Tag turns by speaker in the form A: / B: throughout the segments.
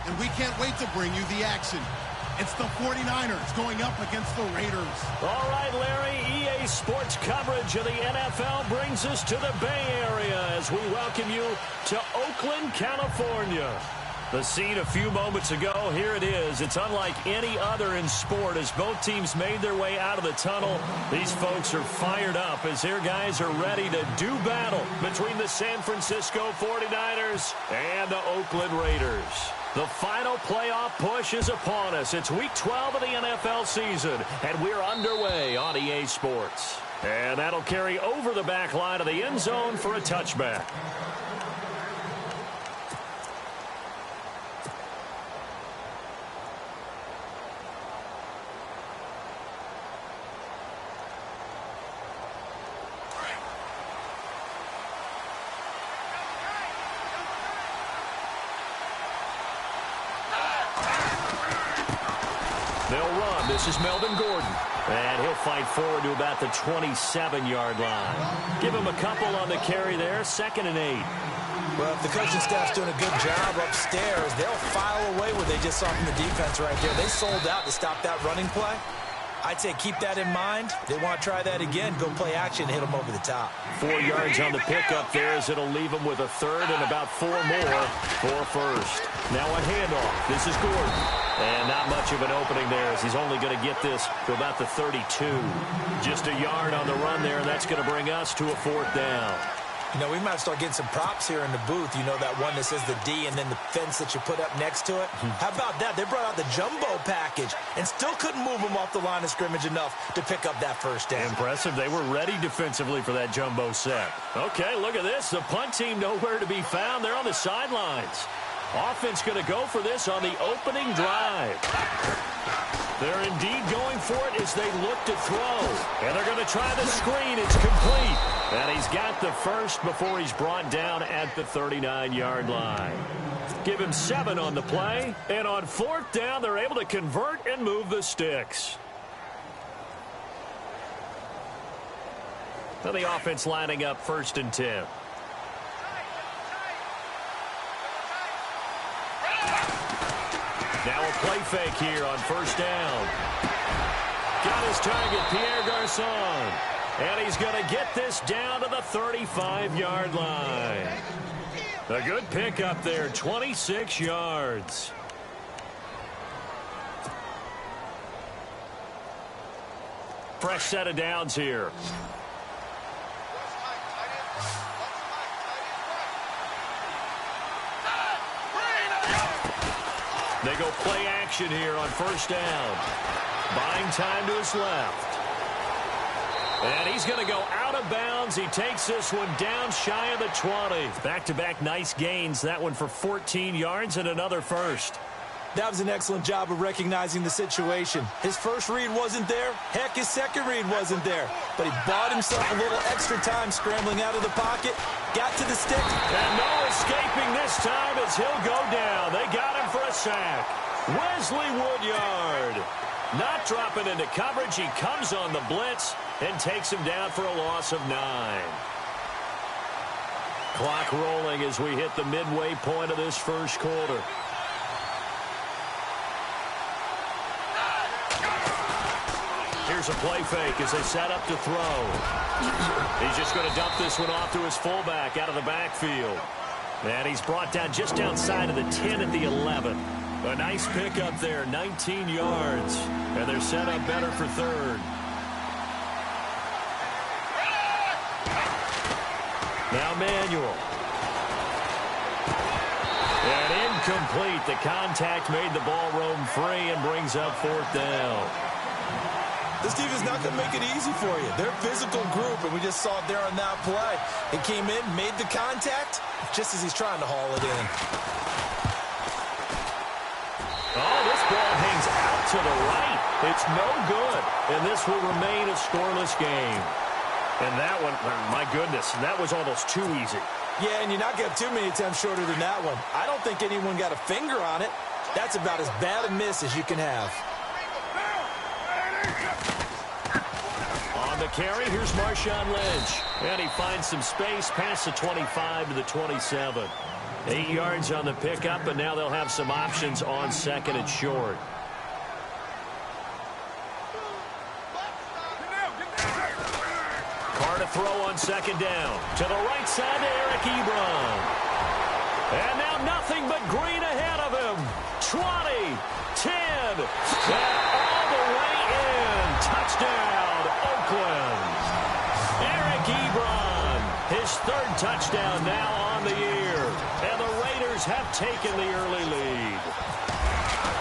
A: and we can't wait to bring you the action. It's the 49ers going up against the Raiders.
B: All right, Larry, EA Sports coverage of the NFL brings us to the Bay Area as we welcome you to Oakland, California. The scene a few moments ago, here it is. It's unlike any other in sport as both teams made their way out of the tunnel. These folks are fired up as their guys are ready to do battle between the San Francisco 49ers and the Oakland Raiders. The final playoff push is upon us. It's week 12 of the NFL season, and we're underway on EA Sports. And that'll carry over the back line of the end zone for a touchback. They'll run. This is Melvin Gordon. And he'll fight forward to about the 27-yard line. Give him a couple on the carry there. 2nd and 8.
C: Well, if the coaching staff's doing a good job upstairs, they'll file away what they just saw from the defense right there. They sold out to stop that running play. I'd say keep that in mind. They want to try that again. Go play action, hit them over the top.
B: 4 yards on the pickup there as it'll leave them with a third and about 4 more for first. Now a handoff. This is Gordon. And not much of an opening there as he's only going to get this to about the 32. Just a yard on the run there, and that's going to bring us to a 4th down.
C: You know, we might start getting some props here in the booth. You know, that one that says the D and then the fence that you put up next to it? How about that? They brought out the jumbo package and still couldn't move them off the line of scrimmage enough to pick up that first down.
B: Impressive. They were ready defensively for that jumbo set. Okay, look at this. The punt team nowhere to be found. They're on the sidelines. Offense going to go for this on the opening drive. They're indeed going for it as they look to throw. And they're going to try the screen. It's complete. And he's got the first before he's brought down at the 39-yard line. Give him 7 on the play. And on 4th down, they're able to convert and move the sticks. So the offense lining up 1st and 10. Now a play fake here on 1st down. Got his target, Pierre Garçon. And he's going to get this down to the 35-yard line. A good pickup there, 26 yards. Fresh set of downs here. They go play action here on 1st down. Buying time to his left. And he's going to go out of bounds. He takes this one down shy of the 20. Back-to-back nice gains. That one for 14 yards and another first.
C: That was an excellent job of recognizing the situation. His first read wasn't there. Heck, his second read wasn't there. But he bought himself a little extra time scrambling out of the pocket. Got to the stick.
B: And no escaping this time as he'll go down. They got him for a sack. Wesley Woodyard. Not dropping into coverage. He comes on the blitz and takes him down for a loss of 9. Clock rolling as we hit the midway point of this first quarter. Here's a play fake as they set up to throw. He's just going to dump this one off to his fullback out of the backfield. And he's brought down just outside of the 10 at the 11. A nice pickup there, 19 yards. And they're set up better for 3rd. Now Manuel. And incomplete. The contact made the ball roam free and brings up 4th down.
C: This defense is not going to make it easy for you. They're a physical group, and we just saw it there on that play. It came in, made the contact, just as he's trying to haul it in.
B: Oh, this ball hangs out to the right. It's no good, and this will remain a scoreless game. And that one, my goodness, that was almost too easy.
C: Yeah, and you're not going to have too many attempts shorter than that one. I don't think anyone got a finger on it. That's about as bad a miss as you can have.
B: On the carry, here's Marshawn Lynch. And he finds some space past the 25 to the 27. 8 yards on the pickup, and now they'll have some options on second and short. Carr to throw on second down. To the right side to Eric Ebron. And now nothing but green ahead of him. 20, 10, and all the way in. Touchdown, Oakland. Eric Ebron, his third touchdown now on the year. And the Raiders have taken the early lead.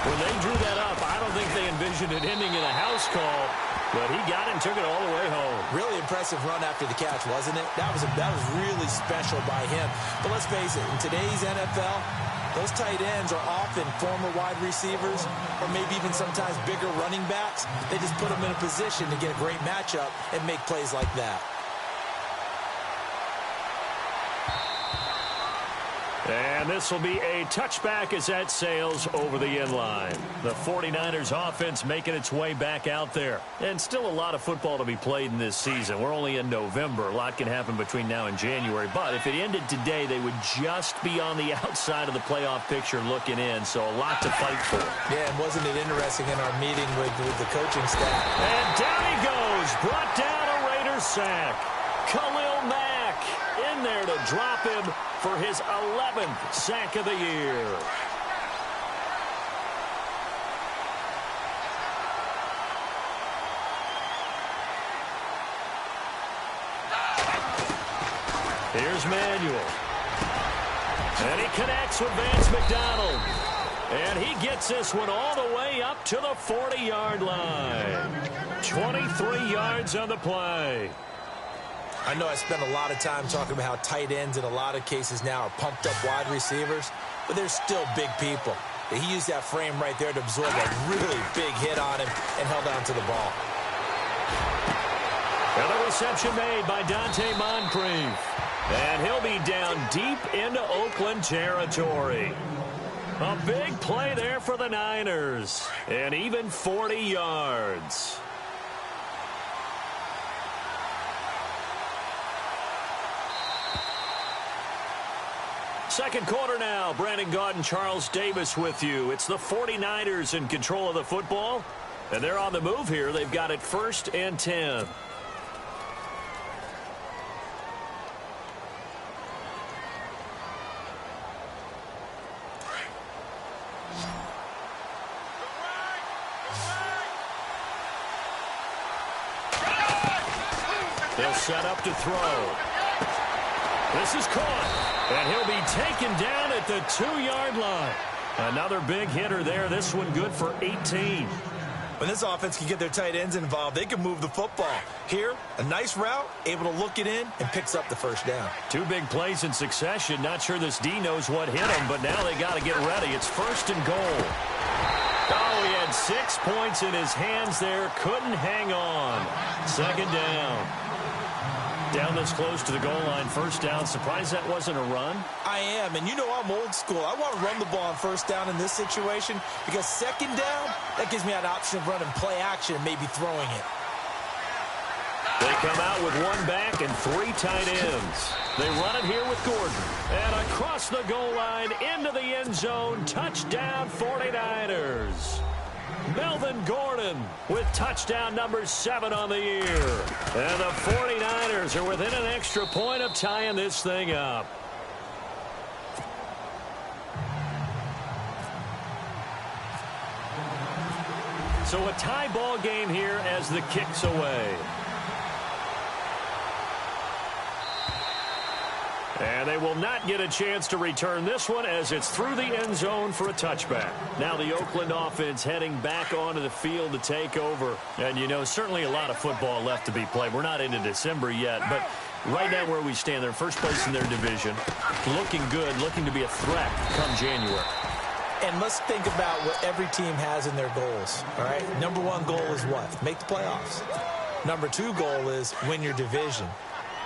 B: When they drew that up, I don't think they envisioned it ending in a house call. But he got it and took it all the way home.
C: Really impressive run after the catch, wasn't it? That was really special by him. But let's face it, in today's NFL, those tight ends are often former wide receivers or maybe even sometimes bigger running backs. They just put them in a position to get a great matchup and make plays like that.
B: And this will be a touchback as that sails over the end line. The 49ers offense making its way back out there. And still a lot of football to be played in this season. We're only in November. A lot can happen between now and January. But if it ended today, they would just be on the outside of the playoff picture looking in. So a lot to fight for.
C: Yeah, and wasn't it interesting in our meeting with the coaching staff?
B: And down he goes. Brought down a Raiders sack. Khalil Mack in there to drop him for his 11th sack of the year. Here's Manuel. And he connects with Vance McDonald. And he gets this one all the way up to the 40-yard line. 23 yards on the play.
C: I know I spent a lot of time talking about how tight ends in a lot of cases now are pumped up wide receivers, but they're still big people. He used that frame right there to absorb a really big hit on him and held on to the ball.
B: And the reception made by Dante Moncrief. And he'll be down deep into Oakland territory. A big play there for the Niners. And even 40 yards. Second quarter now. Brandon Gaudin, Charles Davis with you. It's the 49ers in control of the football. And they're on the move here. They've got it 1st and 10. They'll set up to throw. This is caught. And he'll be taken down at the 2-yard line. Another big hitter there. This one good for 18.
C: When this offense can get their tight ends involved, they can move the football. Here, a nice route, able to look it in, and picks up the first down.
B: 2 big plays in succession. Not sure this D knows what hit him, but now they got to get ready. It's 1st and goal. Oh, he had 6 points in his hands there. Couldn't hang on. 2nd down. Down this close to the goal line, 1st down. Surprised that wasn't a run?
C: I am, and you know I'm old school. I want to run the ball on 1st down in this situation because 2nd down, that gives me an option of running play action and maybe throwing it.
B: They come out with 1 back and 3 tight ends. They run it here with Gordon. And across the goal line, into the end zone, touchdown 49ers. Melvin Gordon with touchdown number 7 on the year. And the 49ers are within an extra point of tying this thing up. So a tie ball game here as the kick's away. And they will not get a chance to return this one as it's through the end zone for a touchback. Now the Oakland offense heading back onto the field to take over. And, you know, certainly a lot of football left to be played. We're not into December yet, but right now where we stand, they're first place in their division. Looking good, looking to be a threat come January.
C: And let's think about what every team has in their goals, all right? Number 1 goal is what? Make the playoffs. Number 2 goal is win your division.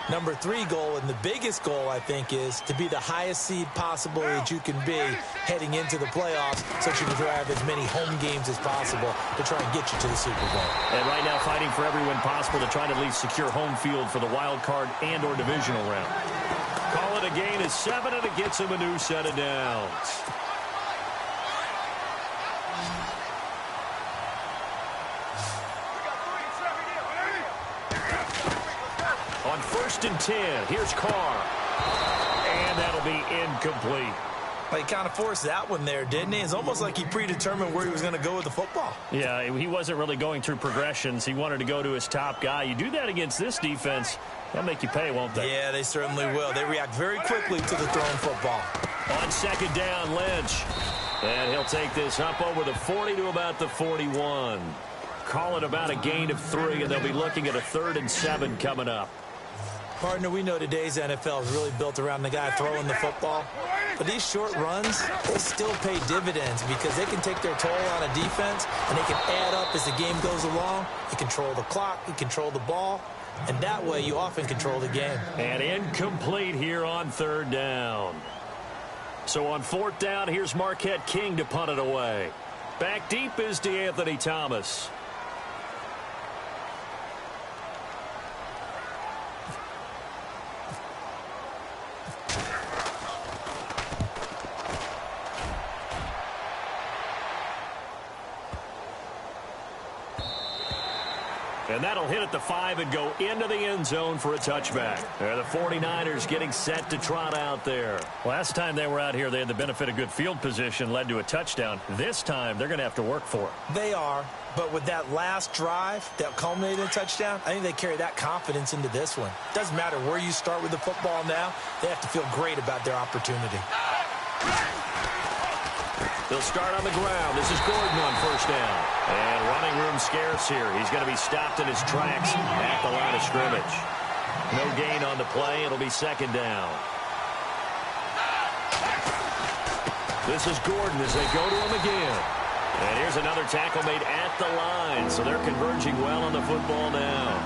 C: Number 3 goal, and the biggest goal, I think, is to be the highest seed possible that you can be heading into the playoffs so that you can drive as many home games as possible to try and get you to the Super Bowl.
B: And right now fighting for every win possible to try to at least secure home field for the wild card and or divisional round. Call it a a gain of 7, and it gets him a new set of downs. On 1st and 10, here's Carr. And that'll be incomplete.
C: Well, he kind of forced that one there, didn't he? It's almost like he predetermined where he was going to go with the football.
B: Yeah, he wasn't really going through progressions. He wanted to go to his top guy. You do that against this defense, they'll make you pay, won't they?
C: Yeah, they certainly will. They react very quickly to the thrown football.
B: On 2nd down, Lynch. And he'll take this up over the 40 to about the 41. Call it about a gain of 3, and they'll be looking at a 3rd and 7 coming up.
C: Partner, we know today's NFL is really built around the guy throwing the football. But these short runs, they still pay dividends because they can take their toll on a defense, and they can add up as the game goes along. You control the clock, you control the ball, and that way you often control the game.
B: And incomplete here on 3rd down. So on 4th down, here's Marquette King to punt it away. Back deep is DeAnthony Thomas. And that'll hit at the 5 and go into the end zone for a touchback. The 49ers getting set to trot out there. Last time they were out here, they had the benefit of good field position, led to a touchdown. This time, they're going to have to work for it.
C: They are, but with that last drive that culminated in a touchdown, I think they carry that confidence into this one. Doesn't matter where you start with the football now, they have to feel great about their opportunity.
B: They'll start on the ground. This is Gordon on 1st down. And running room scarce here. He's going to be stopped in his tracks at the line of scrimmage. No gain on the play. It'll be 2nd down. This is Gordon as they go to him again. And here's another tackle made at the line. So they're converging well on the football now.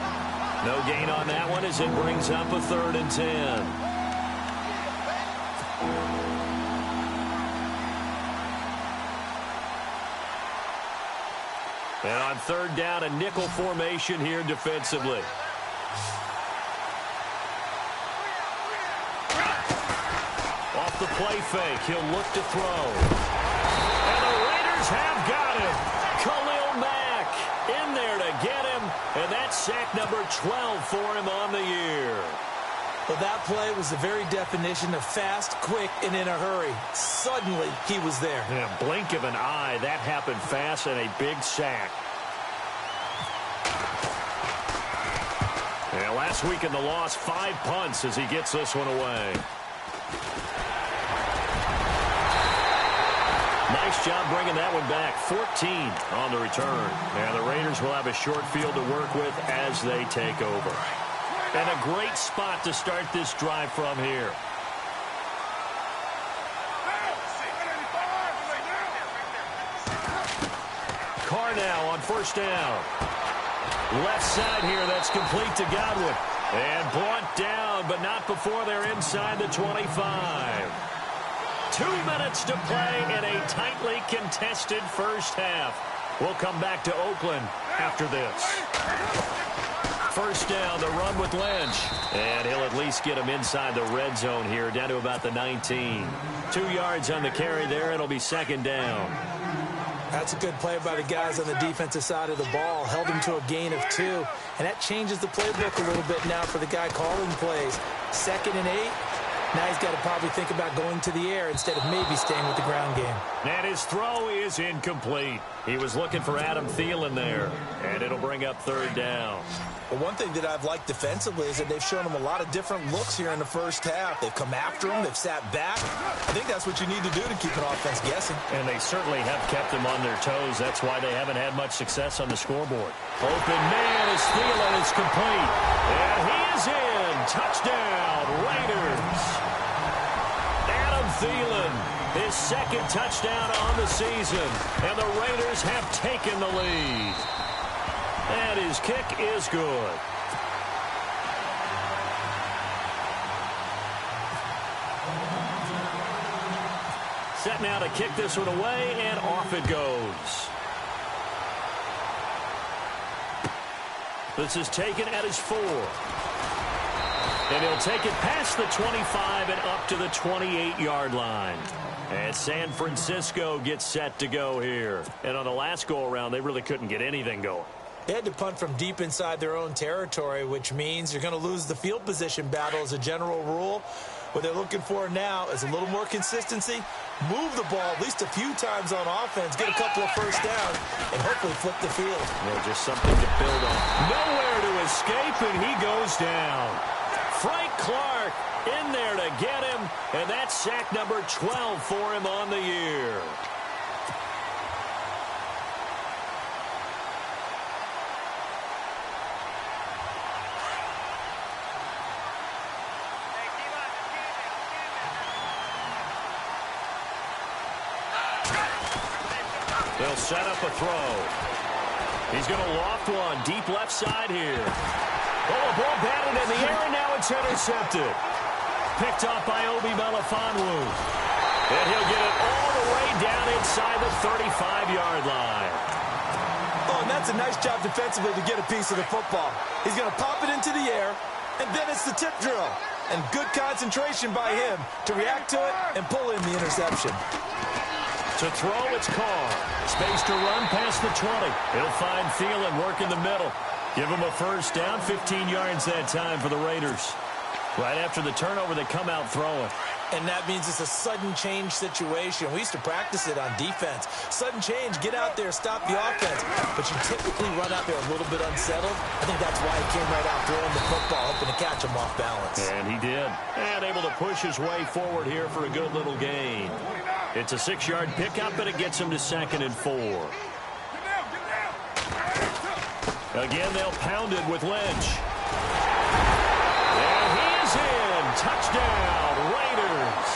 B: No gain on that one as it brings up a 3rd and 10. And on 3rd down, a nickel formation here defensively. Off the play fake, he'll look to throw. And the Raiders have got him. Khalil Mack in there to get him. And that's sack number 12 for him on the year.
C: Well, that play was the very definition of fast, quick, and in a hurry. Suddenly, he was there.
B: In a blink of an eye, that happened fast and a big sack. And last week in the loss, 5 punts as he gets this one away. Nice job bringing that one back. 14 on the return. And the Raiders will have a short field to work with as they take over. And a great spot to start this drive from here. Carr now on 1st down. Left side here, that's complete to Godwin. And brought down, but not before they're inside the 25. 2 minutes to play in a tightly contested first half. We'll come back to Oakland after this. 1st down, the run with Lynch. And he'll at least get him inside the red zone here, down to about the 19. 2 yards on the carry there. It'll be 2nd down.
C: That's a good play by the guys on the defensive side of the ball. Held him to a gain of 2. And that changes the playbook a little bit now for the guy calling plays. 2nd and 8. Now he's got to probably think about going to the air instead of maybe staying with the ground game.
B: And his throw is incomplete. He was looking for Adam Thielen there. And it'll bring up 3rd down.
C: Well, one thing that I've liked defensively is that they've shown him a lot of different looks here in the first half. They've come after him. They've sat back. I think that's what you need to do to keep an offense guessing.
B: And they certainly have kept them on their toes. That's why they haven't had much success on the scoreboard. Open man is Thielen. It's complete. And he is in. Touchdown, Raiders. Adam Thielen, his 2nd touchdown on the season. And the Raiders have taken the lead. And his kick is good. Set now to kick this one away, and off it goes. This is taken at his 4. And he'll take it past the 25 and up to the 28-yard line. And San Francisco gets set to go here. And on the last go-around, they really couldn't get anything going.
C: They had to punt from deep inside their own territory, which means you're going to lose the field position battle as a general rule. What they're looking for now is a little more consistency, move the ball at least a few times on offense, get a couple of first downs, and hopefully flip the field.
B: Yeah, just something to build on. Nowhere to escape, and he goes down. Frank Clark in there to get him, and that's sack number 12 for him on the year. They'll set up a throw. He's going to loft one deep left side here. Oh, a ball batted in the air, and now it's intercepted. Picked off by Obi Melifonwu. And he'll get it all the way down inside the 35-yard line.
C: Oh, and that's a nice job defensively to get a piece of the football. He's going to pop it into the air, and then it's the tip drill. And good concentration by him to react to it and pull in the interception.
B: To throw, it's Carr. Space to run past the 20. He'll find Thielen, work in the middle. Give him a first down, 15 yards that time for the Raiders. Right after the turnover, they come out throwing.
C: And that means it's a sudden change situation. We used to practice it on defense. Sudden change, get out there, stop the offense. But you typically run out there a little bit unsettled. I think that's why he came right out throwing the football, hoping to catch him off balance.
B: And he did. And able to push his way forward here for a good little gain. It's a 6-yard pickup, and it gets him to 2nd and 4. Again, they'll pound it with Lynch. And he is in. Touchdown, Raiders.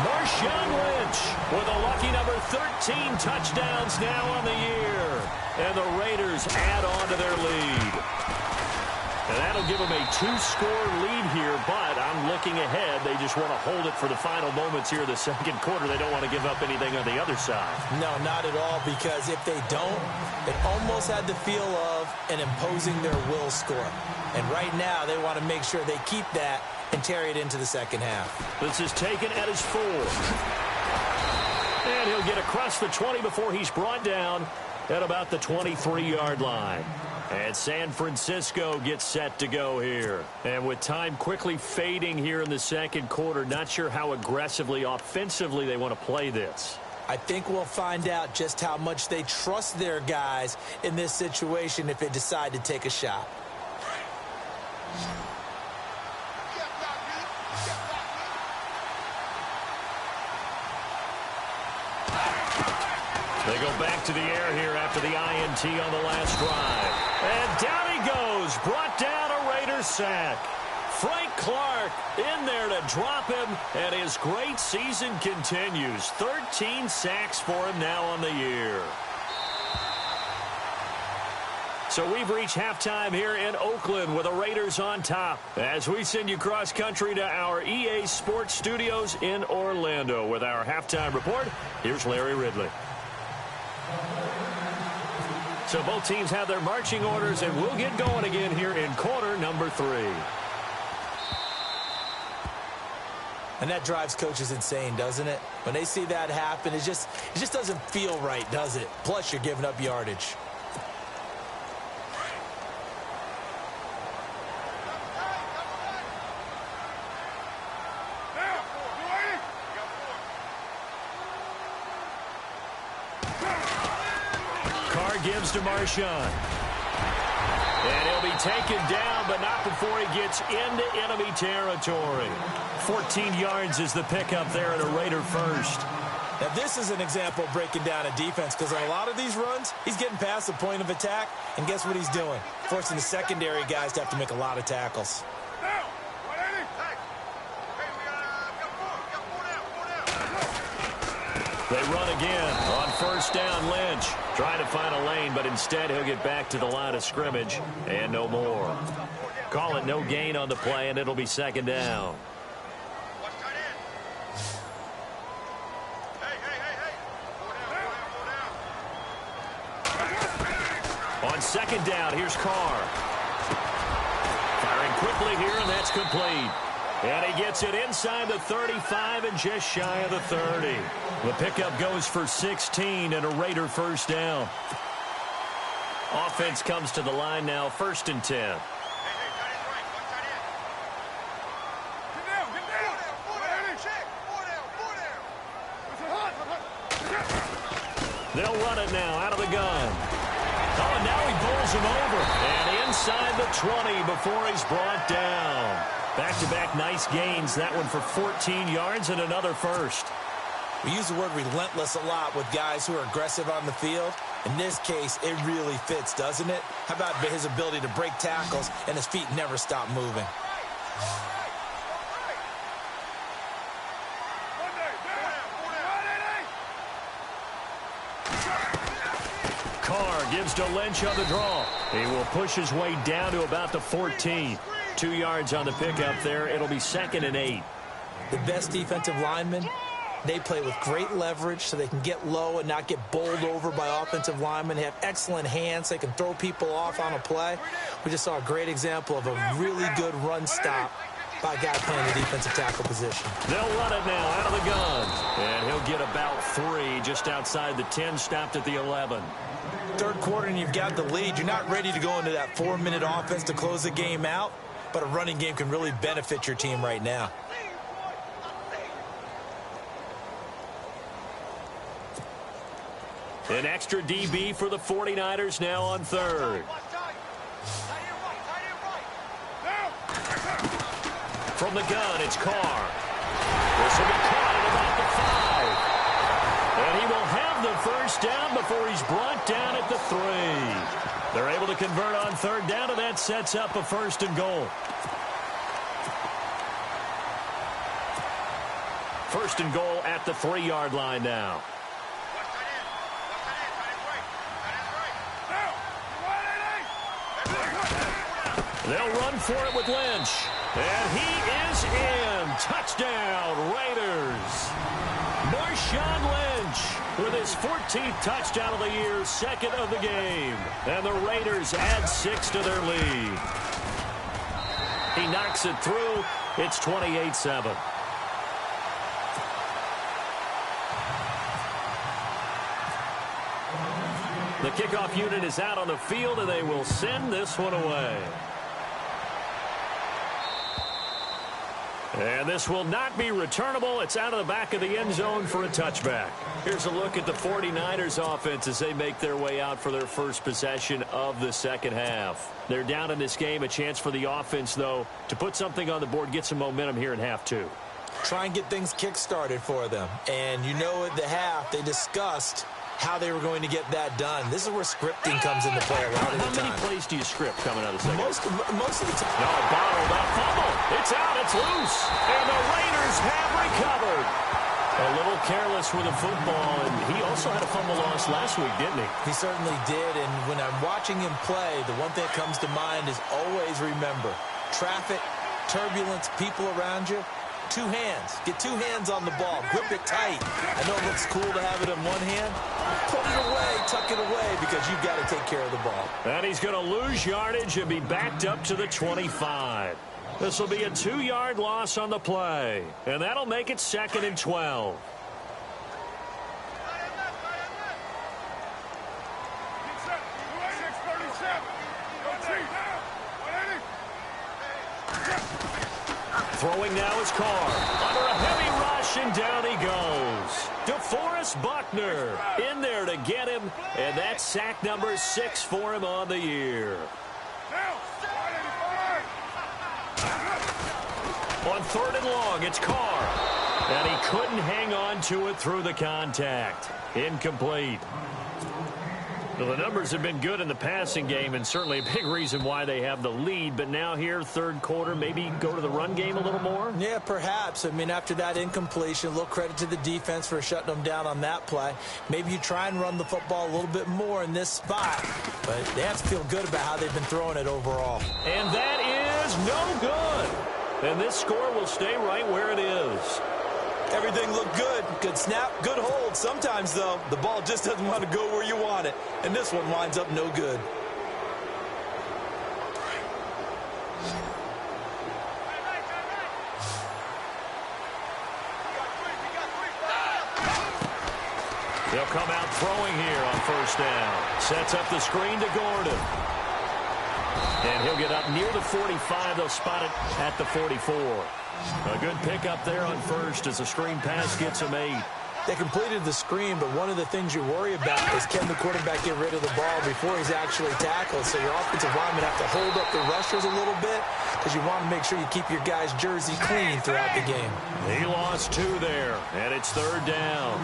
B: Marshawn Lynch with a lucky number 13 touchdowns now on the year. And the Raiders add on to their lead. And that'll give them a 2-score lead here, but I'm looking ahead. They just want to hold it for the final moments here in the second quarter. They don't want to give up anything on the other side. No, not at all, because if they don't, it almost had the feel of an imposing their will score. And right now, they want to make sure they keep that and carry it into the second half. This is taken at his 4. And he'll get across the 20 before he's brought down at about the 23-yard line. And San Francisco gets set to go here. And with time quickly fading here in the second quarter, not sure how aggressively, offensively they want to play this. I think we'll find out just how much they trust their guys in this situation if they decide to take a shot. They go back to the air here after the INT on the last drive. And down he goes, brought down a Raiders sack. Frank Clark in there to drop him, and his great season continues. 13 sacks for him now on the year. So we've reached halftime here in Oakland with the Raiders on top. As we send you cross-country to our EA Sports Studios in Orlando with our halftime report, here's Larry Ridley. So both teams have their marching orders, and we'll get going again here in quarter number 3. And that drives coaches insane, doesn't it? When they see that happen, it just doesn't feel right, does it? Plus, you're giving up yardage. Gives to Marshawn. And he'll be taken down, but not before he gets into enemy territory. 14 yards is the pickup there at a Raider first. Now, this is an example of breaking down a defense, because on a lot of these runs, he's getting past the point of attack, and guess what he's doing? Forcing the secondary guys to have to make a lot of tackles. They run again on first down. Lynch trying to find a lane, but instead he'll get back to the line of scrimmage and no more. Call it no gain on the play, and it'll be second down. On second down, here's Carr. Firing quickly here, and that's complete. And he gets it inside the 35 and just shy of the 30. The pickup goes for 16 and a Raider first down. Offense comes to the line now, 1st and 10. They'll run it now out of the gun. Oh, and now he pulls him over. And inside the 20 before he's brought down. Back-to-back nice gains. That one for 14 yards and another first.
C: We use the word relentless a lot with guys who are aggressive on the field. In this case, it really fits, doesn't it? How about his ability to break tackles and his feet never stop moving?
B: Carr gives to Lynch on the draw. He will push his way down to about the 14. 2 yards on the pickup there. It'll be 2nd and 8.
C: The best defensive linemen, they play with great leverage so they can get low and not get bowled over by offensive linemen. They have excellent hands. They can throw people off on a play. We just saw a great example of a really good run stop by a guy playing the defensive tackle position.
B: They'll run it now out of the gun. And he'll get about 3 just outside the 10, stopped at the 11.
C: Third quarter and you've got the lead. You're not ready to go into that 4-minute offense to close the game out, but a running game can really benefit your team right now.
B: An extra DB for the 49ers now on 3rd. From the gun, it's Carr. This will be caught at about the 5. And he will have the first down before he's brought down at the 3. They're able to convert on 3rd down, and that sets up a 1st and goal. 1st and goal at the 3-yard line now. They'll run for it with Lynch. And he is in. Touchdown, Raiders. Marshawn Lynch with his 14th touchdown of the year, 2nd of the game. And the Raiders add 6 to their lead. He knocks it through. It's 28-7. The kickoff unit is out on the field, and they will send this one away. And this will not be returnable. It's out of the back of the end zone for a touchback. Here's a look at the 49ers offense as they make their way out for their first possession of the second half. They're down in this game. A chance for the offense, though, to put something on the board, get some momentum here in half 2.
C: Try and get things kick-started for them. And you know at the half, they discussed how they were going to get that done. This is where scripting comes into play a lot of the time.
B: How many plays do you script coming out of the second?
C: Most of the time.
B: No, bottled up fumble. It's out. It's loose. And the Raiders have recovered. A little careless with the football, and he also had a fumble loss last week, didn't he?
C: He certainly did, and when I'm watching him play, the one thing that comes to mind is always remember, traffic, turbulence, people around you, 2 hands. Get 2 hands on the ball. Grip it tight. I know it looks cool to have it in one hand. Put it away, tuck it away, because you've got to take care of the ball.
B: And he's going to lose yardage and be backed up to the 25. This will be a 2-yard loss on the play, and that'll make it 2nd and 12. Throwing now is Carr. Under a heavy rush, and down he goes. DeForest Buckner in there to get him, and that's sack number 6 for him on the year. On 3rd and long, it's Carr. And he couldn't hang on to it through the contact. Incomplete. Well, the numbers have been good in the passing game, and certainly a big reason why they have the lead. But now here, 3rd quarter, maybe go to the run game a little more?
C: Yeah, perhaps. I mean, after that incompletion, a little credit to the defense for shutting them down on that play. Maybe you try and run the football a little bit more in this spot. But they have to feel good about how they've been throwing it overall.
B: And that is no good. And this score will stay right where it is.
C: Everything looked good. Good snap, good hold. Sometimes, though, the ball just doesn't want to go where you want it. And this one winds up no good.
B: They'll come out throwing here on first down. Sets up the screen to Gordon. And he'll get up near the 45. They'll spot it at the 44. A good pickup there on first as the screen pass gets him 8.
C: They completed the screen, but one of the things you worry about is can the quarterback get rid of the ball before he's actually tackled. So your offensive linemen have to hold up the rushers a little bit because you want to make sure you keep your guy's jersey clean throughout the game.
B: He lost 2 there, and it's third down.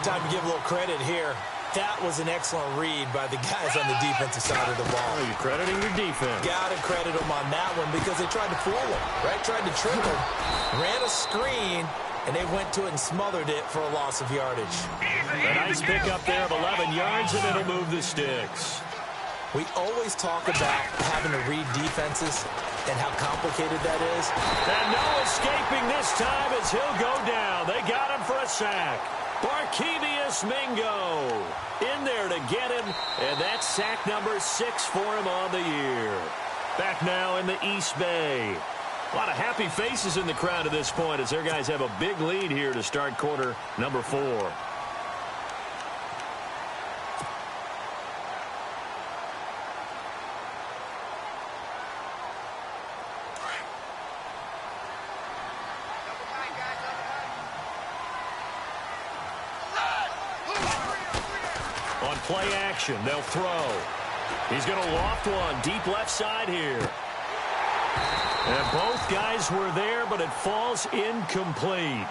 C: Time to give a little credit here. That was an excellent read by the guys on the defensive side of the ball.
B: Oh, you're crediting your defense. Got
C: to credit them on that one because they tried to fool him, right? Tried to trick him, ran a screen, and they went to it and smothered it for a loss of yardage.
B: A nice pickup there of 11 yards, and it'll move the sticks.
C: We always talk about having to read defenses and how complicated that is.
B: And no escaping this time as he'll go down. They got him for a sack. Barkevius Mingo in there to get him, and that's sack number 6 for him on the year. Back now in the East Bay. A lot of happy faces in the crowd at this point as their guys have a big lead here to start quarter number 4. On play action, they'll throw. He's going to loft one deep left side here. And both guys were there, but it falls incomplete.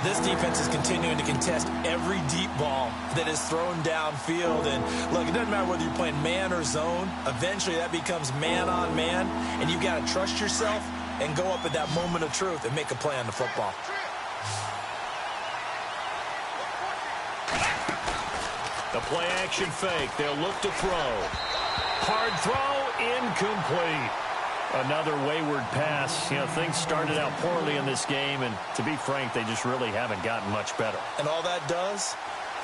C: This defense is continuing to contest every deep ball that is thrown downfield. And, look, it doesn't matter whether you're playing man or zone. Eventually, that becomes man-on-man, and you've got to trust yourself and go up at that moment of truth and make a play on the football.
B: The play-action fake. They'll look to throw. Hard throw, incomplete. Another wayward pass. You know, things started out poorly in this game, and to be frank, they just really haven't gotten much better.
C: And all that does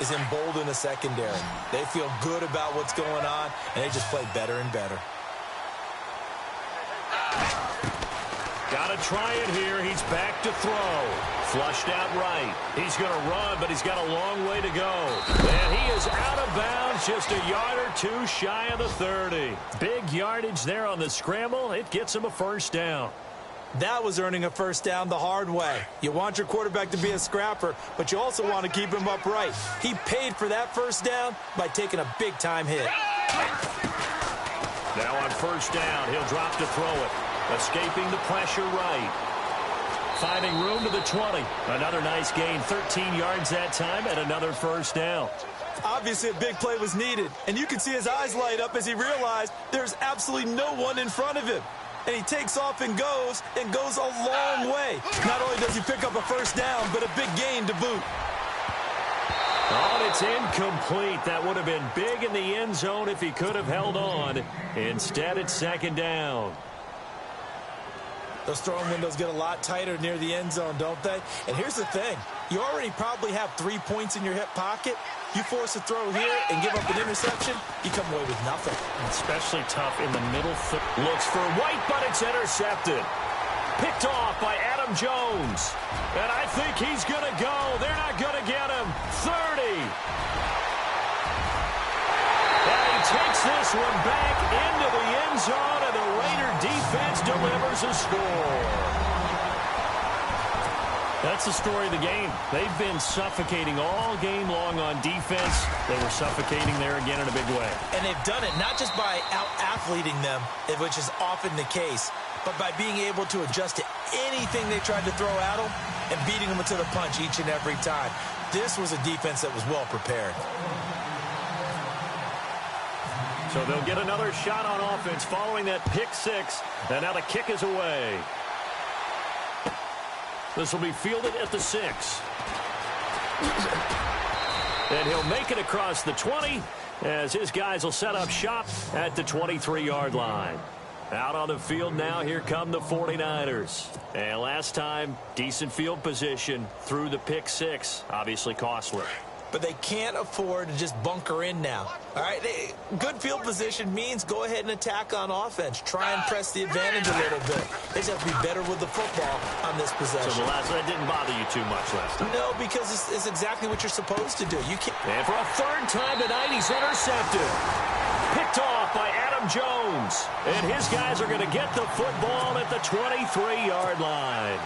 C: is embolden the secondary. They feel good about what's going on, and they just play better and better.
B: Got to try it here. He's back to throw. Flushed out right. He's going to run, but he's got a long way to go. And he is out of bounds, just a yard or 2 shy of the 30. Big yardage there on the scramble. It gets him a first down.
C: That was earning a first down the hard way. You want your quarterback to be a scrapper, but you also want to keep him upright. He paid for that first down by taking a big-time hit.
B: Now on first down, he'll drop to throw it. Escaping the pressure right. Finding room to the 20. Another nice gain, 13 yards that time, and another first down.
C: Obviously, a big play was needed, and you can see his eyes light up as he realized there's absolutely no one in front of him. And he takes off and goes a long way. Not only does he pick up a first down, but a big gain to boot.
B: Oh, it's incomplete. That would have been big in the end zone if he could have held on. Instead, it's second down.
C: Those throwing windows get a lot tighter near the end zone, don't they? And here's the thing. You already probably have 3 points in your hip pocket. You force a throw here and give up an interception, you come away with nothing.
B: Especially tough in the middle. Looks for White, but it's intercepted. Picked off by Adam Jones. And I think he's going to go. They're not going to get him. 30. And he takes this one back into the end zone, and the Raider defense delivers a score. That's the story of the game. They've been suffocating all game long on defense. They were suffocating there again in a big way.
C: And they've done it not just by out-athleting them, which is often the case, but by being able to adjust to anything they tried to throw at them and beating them to the punch each and every time. This was a defense that was well prepared.
B: So they'll get another shot on offense following that pick 6. And now the kick is away. This will be fielded at the 6. And he'll make it across the 20 as his guys will set up shop at the 23-yard line. Out on the field now, here come the 49ers. And last time, decent field position through the pick 6, obviously costly.
C: but they can't afford to just bunker in now. All right, good field position means go ahead and attack on offense. Try and press the advantage a little bit. They just have to be better with the football on this possession.
B: So that didn't bother you too much last time?
C: No, because it's exactly what you're supposed to do. You can't.
B: And for a third time tonight, he's intercepted. Picked off by Adam Jones. And his guys are going to get the football at the 23-yard line.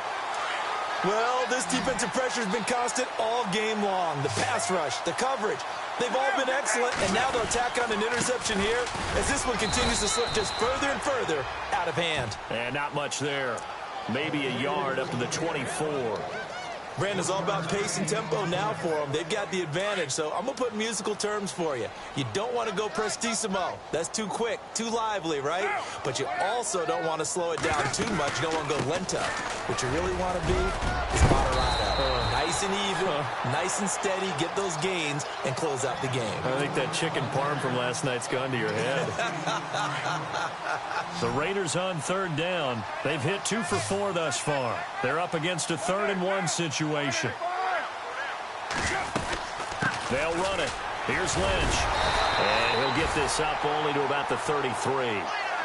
C: Well, this defensive pressure has been constant all game long. The pass rush, the coverage, they've all been excellent, and now they'll tack on an interception here as this one continues to slip just further and further out of hand.
B: And not much there. Maybe a yard up to the 24.
C: Brandon's all about pace and tempo now for them. They've got the advantage, so I'm going to put musical terms for you. You don't want to go prestissimo. That's too quick, too lively, right? But you also don't want to slow it down too much. You don't want to go lento. What you really want to be is moderato. Nice and even, nice and steady, get those gains, and close out the game.
B: I think that chicken parm from last night's gone to your head. The Raiders on third down. They've hit 2 for 4 thus far. They're up against a 3rd-and-1 situation. They'll run it. Here's Lynch. And he'll get this up only to about the 33.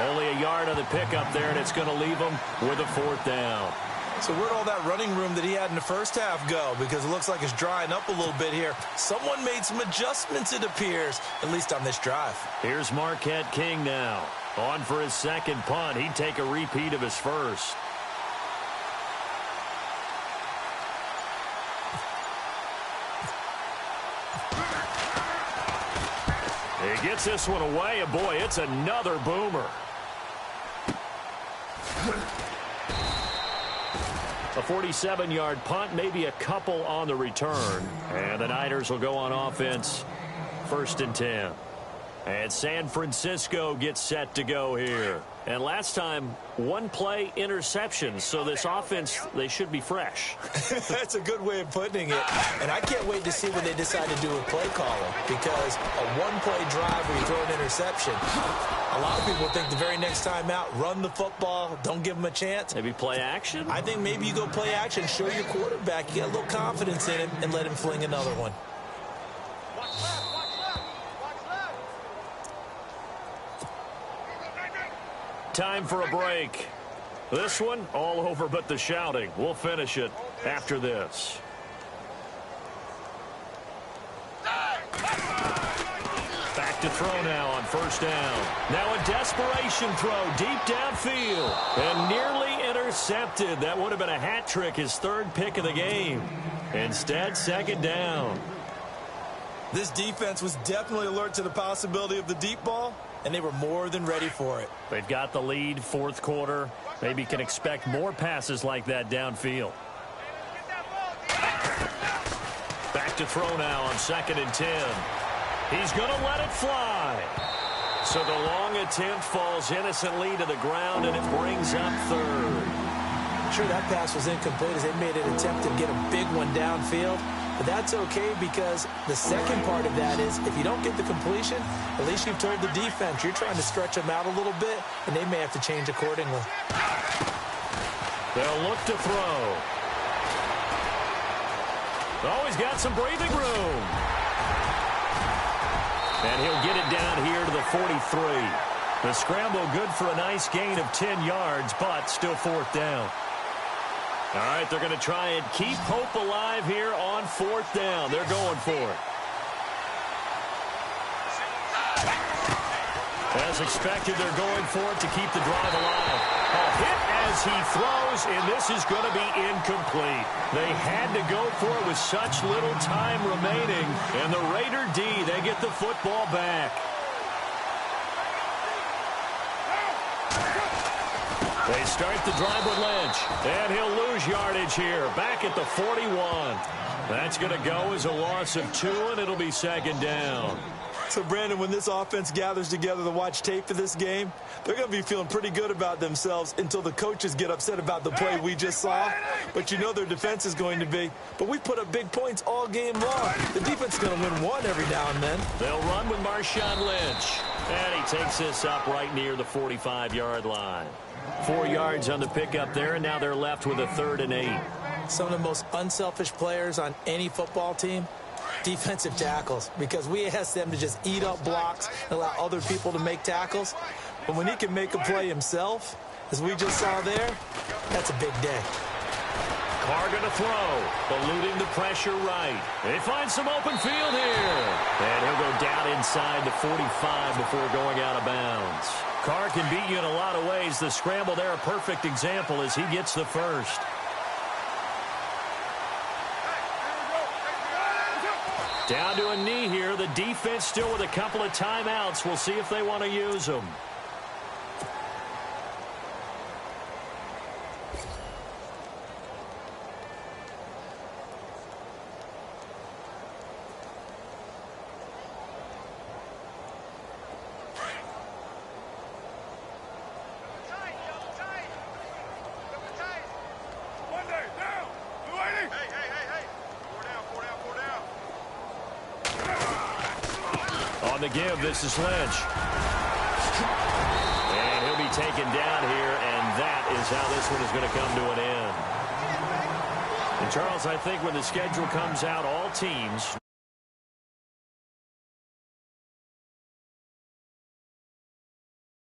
B: Only a yard on the pickup there, and it's going to leave him with a 4th down.
C: So where'd all that running room that he had in the first half go? Because it looks like it's drying up a little bit here. Someone made some adjustments, it appears, at least on this drive.
B: Here's Marquette King now. On for his second punt. He'd take a repeat of his first. He gets this one away, and boy, it's another boomer. A 47-yard punt, maybe a couple on the return. And the Niners will go on offense, 1st and 10. And San Francisco gets set to go here. And last time, 1-play interception. So this offense, they should be fresh.
C: That's a good way of putting it. And I can't wait to see what they decide to do with play calling. Because a 1-play drive where you throw an interception, a lot of people think the very next time out, run the football, don't give them a chance.
B: Maybe play action?
C: I think maybe you go play action, show your quarterback, you get a little confidence in him, and let him fling another one.
B: Time for a break. This one, all over but the shouting. We'll finish it after this. Back to throw now on 1st down. Now a desperation throw deep downfield. And nearly intercepted. That would have been a hat trick, his 3rd pick of the game. Instead, 2nd down.
C: This defense was definitely alert to the possibility of the deep ball, and they were more than ready for it.
B: They've got the lead, 4th quarter. Maybe can expect more passes like that downfield. Back to throw now on 2nd and 10. He's going to let it fly. So the long attempt falls innocently to the ground, and it brings up 3rd.
C: I'm sure that pass was incomplete as they made an attempt to get a big one downfield. But that's okay because the second part of that is if you don't get the completion, at least you've told the defense you're trying to stretch them out a little bit, and they may have to change accordingly.
B: They'll look to throw. Oh, he's got some breathing room. And he'll get it down here to the 43. The scramble good for a nice gain of 10 yards, but still 4th down. All right, they're going to try and keep hope alive here on 4th down. They're going for it. As expected, they're going for it to keep the drive alive. A hit as he throws, and this is going to be incomplete. They had to go for it with such little time remaining. And the Raider D, they get the football back. They start the drive with Lynch, and he'll lose yardage here, back at the 41. That's going to go as a loss of 2, and it'll be 2nd down.
C: So, Brandon, when this offense gathers together to watch tape for this game, they're going to be feeling pretty good about themselves until the coaches get upset about the play we just saw. But you know their defense is going to be. But we put up big points all game long. The defense is going to win one every now and then.
B: They'll run with Marshawn Lynch. And he takes this up right near the 45-yard line. 4 yards on the pickup there, and now they're left with a 3rd and 8.
C: Some of the most unselfish players on any football team defensive tackles, because we ask them to just eat up blocks and allow other people to make tackles. But when he can make a play himself, as we just saw there, that's a big day.
B: Carr going to throw, eluding the pressure right. They find some open field here. And he'll go down inside the 45 before going out of bounds. Carr can beat you in a lot of ways. The scramble there, a perfect example as he gets the first. Down to a knee here. The defense still with a couple of timeouts. We'll see if they want to use them. On the give, this is Lynch. And he'll be taken down here, and that is how this one is going to come to an end. And Charles, I think when the schedule comes out, all teams